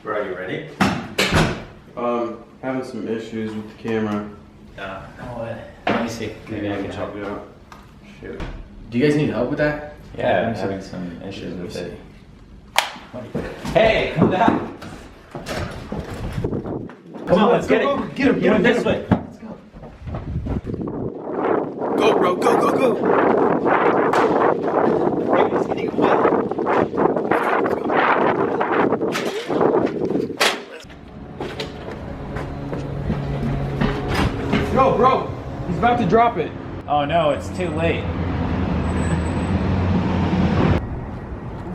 Bro, are you ready? Having some issues with the camera. Let me see. Maybe I can help. Yeah. Shoot. Do you guys need help with that? Yeah, I'm having some issues with it. Hey, come down. Come on, let's get it. Get him, Get him this way. Let's go. Go, bro, go. He's getting away. Yo, bro, he's about to drop it. Oh no, it's too late.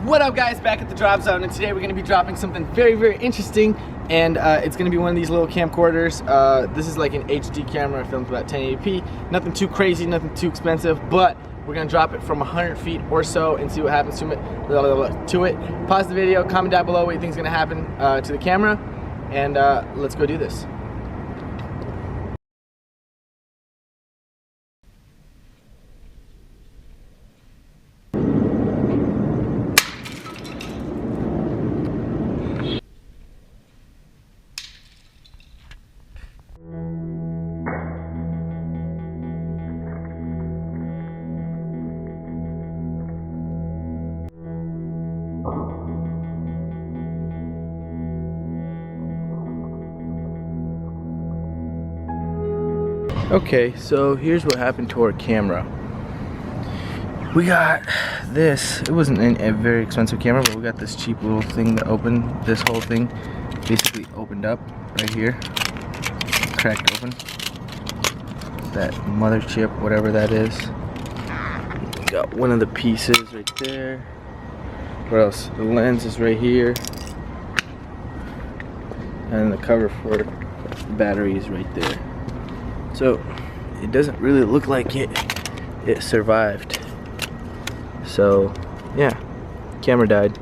What up, guys? Back at the drop zone, and today we're going to be dropping something very, very interesting. And it's going to be one of these little camcorders. This is like an HD camera, films about 1080p. Nothing too crazy, nothing too expensive, but we're going to drop it from 100 feet or so and see what happens to it. Pause the video, comment down below what you think is going to happen to the camera, and let's go do this. Okay, so here's what happened to our camera. We got this. It wasn't a very expensive camera, but we got this cheap little thing that opened. This whole thing basically opened up right here, cracked open. That mother chip, whatever that is. We got one of the pieces right there. What else? The lens is right here, and the cover for the battery is right there. So it doesn't really look like it survived. So yeah, camera died.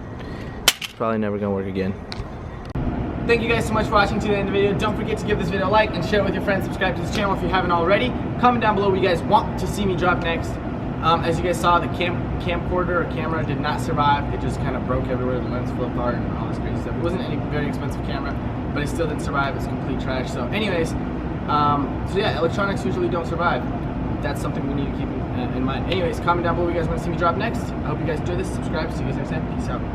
Probably never gonna work again. Thank you guys so much for watching to the end of the video. Don't forget to give this video a like and share it with your friends. Subscribe to this channel if you haven't already. Comment down below what you guys want to see me drop next. As you guys saw, the camcorder or camera did not survive. It just kind of broke everywhere. The lens fell apart and all this crazy stuff. It wasn't any very expensive camera, but it still didn't survive. It's complete trash. So anyways, so yeah, electronics usually don't survive. That's something we need to keep in mind. Anyways, comment down below what you guys want to see me drop next. I hope you guys enjoy this. Subscribe. See you guys next time. Peace out.